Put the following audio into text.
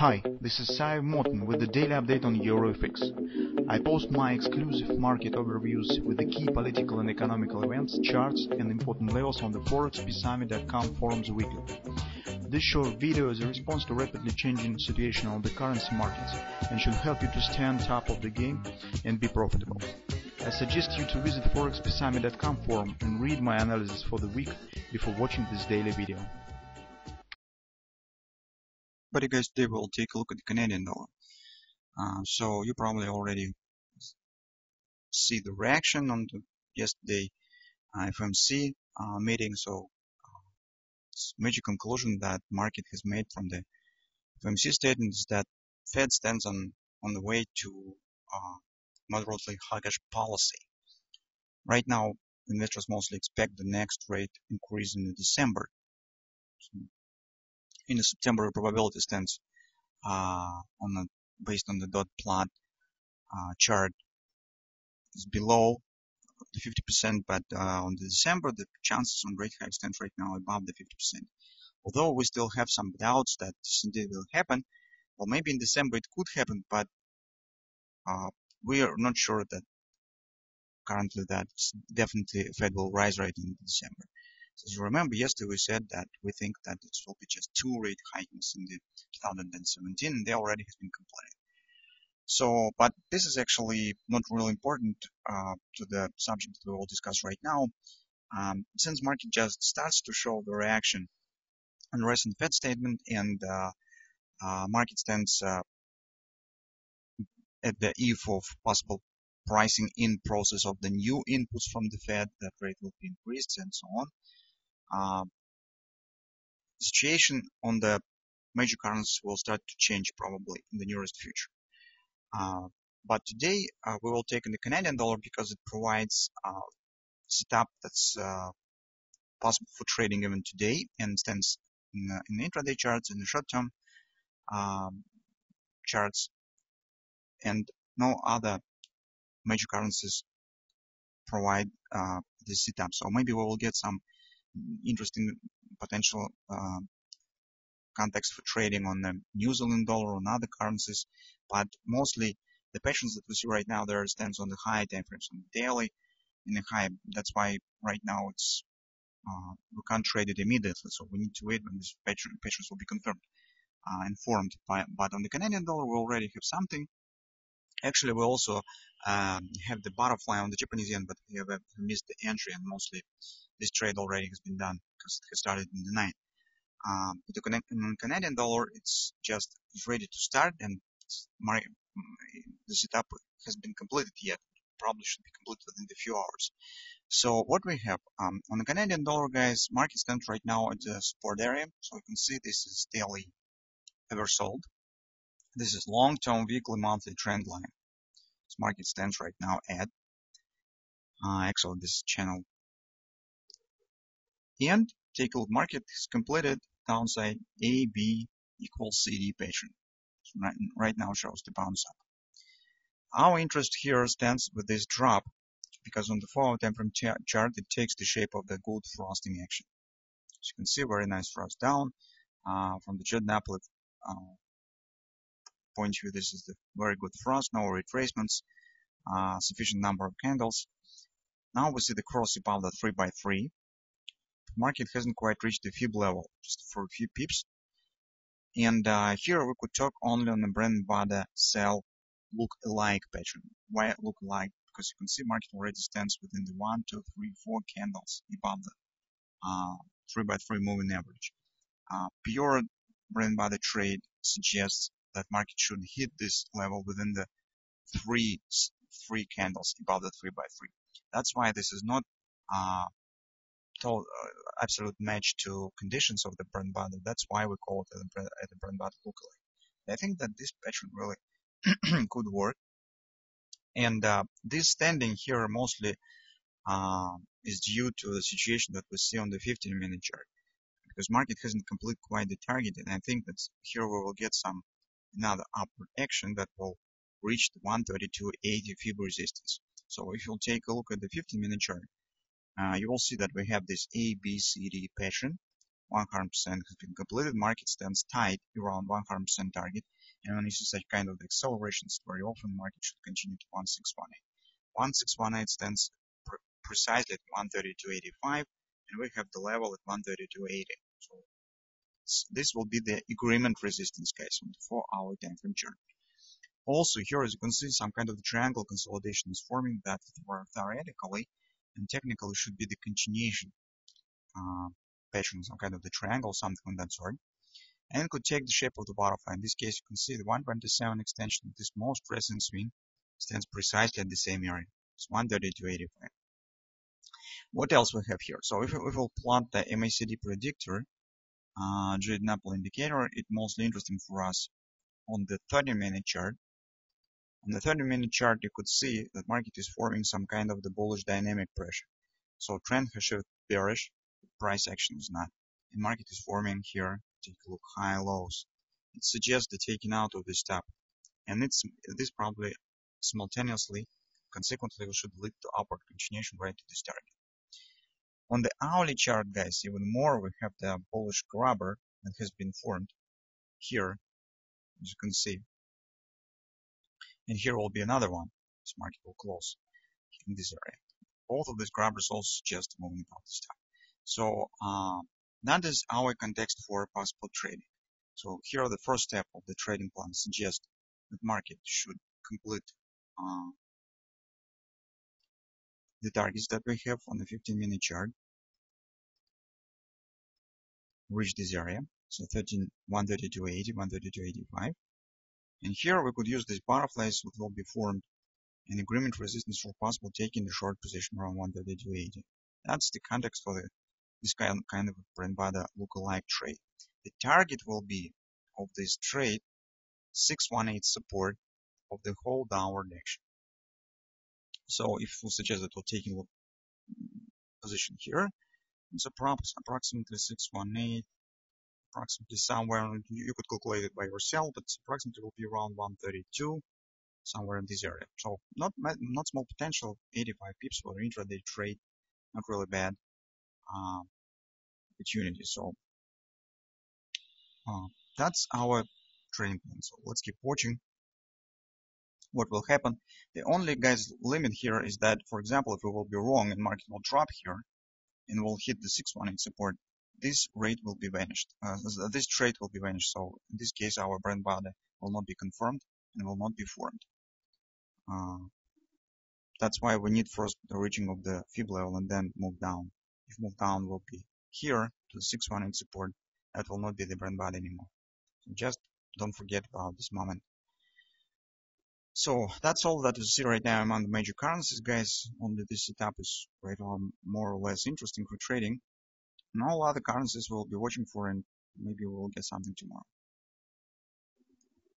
Hi, this is Sive Morten with the daily update on EuroFX. I post my exclusive market overviews with the key political and economical events, charts and important levels on the ForexPeaceArmy.com forums weekly. This short video is a response to rapidly changing situation on the currency markets and should help you to stay on top of the game and be profitable. I suggest you to visit ForexPeaceArmy.com forum and read my analysis for the week before watching this daily video. But you guys, today we'll take a look at the Canadian dollar. So you probably already see the reaction on the yesterday FMC meeting. So it's major conclusion that market has made from the FMC statement is that Fed stands on the way to moderately hawkish policy. Right now, investors mostly expect the next rate increase in December. So in the September, probability stands based on the dot plot chart is below the 50%, but on the December, the chances on rate hike stands right now above the 50%. Although we still have some doubts that this indeed will happen, well, maybe in December it could happen, but we are not sure that currently that definitely Fed will rise right in December. So as you remember, yesterday we said that we think that it will be just 2 rate hikes in the 2017, and they already has been completed. So, but this is actually not really important to the subject that we will discuss right now. Since market just starts to show the reaction on recent Fed statement, and market stands at the eve of possible pricing in process of the new inputs from the Fed, that rate will be increased and so on. Situation on the major currencies will start to change probably in the nearest future. But today we will take in the Canadian dollar because it provides a setup that's possible for trading even today and stands in the intraday charts, in the short-term charts, and no other major currencies provide this setup. So maybe we will get some interesting potential context for trading on the New Zealand dollar, on other currencies, but mostly the patterns that we see right now there stands on the high time frames, on the daily in the high. That's why right now it's we can't trade it immediately, so we need to wait when these patterns will be confirmed and formed. But on the Canadian dollar we already have something. Actually, we also have the butterfly on the Japanese yen, but we have missed the entry, and mostly this trade already has been done because it has started in the night. The Canadian dollar, it's just ready to start, and the setup has been completed yet. Probably should be completed within a few hours. So what we have on the Canadian dollar, guys, market stands right now at the support area. So you can see this is daily oversold. This is long-term weekly monthly trend line. This market stands right now at actually this channel. And take a look, market has completed downside AB equals CD pattern. So right now shows the bounce up. Our interest here stands with this drop because on the 4-hour time frame chart it takes the shape of the good frosting action. As you can see, very nice frost down from the Jordan Applet point of view. This is the very good frost, no retracements, sufficient number of candles. Now we see the cross above the 3x3. The market hasn't quite reached the fib level, just for a few pips. And here we could talk only on the bread and butter sell look alike pattern. Why look alike? Because you can see market already stands within the 1, 2, 3, 4 candles above the 3x3 moving average. Pure bread and butter trade suggests that market should hit this level within the three candles above the 3x3. That's why this is not absolute match to conditions of the bread and butter. That's why we call it the bread and butter lookalike. I think that this pattern really could work, and this standing here mostly is due to the situation that we see on the 15-minute chart, because market hasn't completed quite the target, and I think that here we will get another upward action that will reach the 132.80 fib resistance. So if you'll take a look at the 15-minute chart, you will see that we have this ABCD pattern 100% has been completed. Market stands tight around 100% target. And when you see such kind of accelerations, very often market should continue to 1618. 1618 stands precisely at 132.85, and we have the level at 132.80. So this will be the agreement resistance case on the 4-hour time frame chart. Also here, as you can see, some kind of triangle consolidation is forming that theoretically and technically should be the continuation pattern, some kind of the triangle, something of that sort, and could take the shape of the butterfly. In this case, you can see the 127 extension of this most recent swing stands precisely at the same area. It's 132.85. What else we have here? So if we'll plot the MACD predictor, Jade Apple indicator, it's mostly interesting for us on the 30-minute chart. On the 30-minute chart, you could see that market is forming some kind of the bullish dynamic pressure. So trend has shifted bearish, price action is not. And market is forming here, take a look, high lows. It suggests the taking out of this top. And this probably simultaneously, consequently, should lead to upward continuation right to this target. On the hourly chart, guys, even more, we have the bullish grabber that has been formed here, as you can see. And here will be another one. This market will close in this area. Both of these grabbers also suggest moving up this time. So that is our context for possible trading. So here the first step of the trading plan suggests that market should complete the targets that we have on the 15-minute chart, reach this area, so 132.80, 132.85. And here we could use these butterflies that will be formed in agreement resistance for possible taking the short position around 132.80. That's the context for this kind of bread-and-butter lookalike trade. The target will be of this trade 618 support of the whole downward action. So if we suggest that we're taking a position here, it's approximately 618, approximately somewhere, you could calculate it by yourself, but approximately will be around 132, somewhere in this area. So not small potential, 85 pips for intraday trade, not really bad opportunity. So that's our trading plan. So let's keep watching what will happen. The only, guys, limit here is that, for example, if we will be wrong and market will drop here and will hit the 618 support, this rate will be vanished. This trade will be vanished. So in this case, our brand body will not be confirmed and will not be formed. That's why we need first the reaching of the fib level and then move down. If move down will be here to the 618 support, that will not be the brand body anymore. So just don't forget about this moment. So that's all that you see right now among the major currencies, guys. Only this setup is right on more or less interesting for trading. And all other currencies we'll be watching for, and maybe we'll get something tomorrow.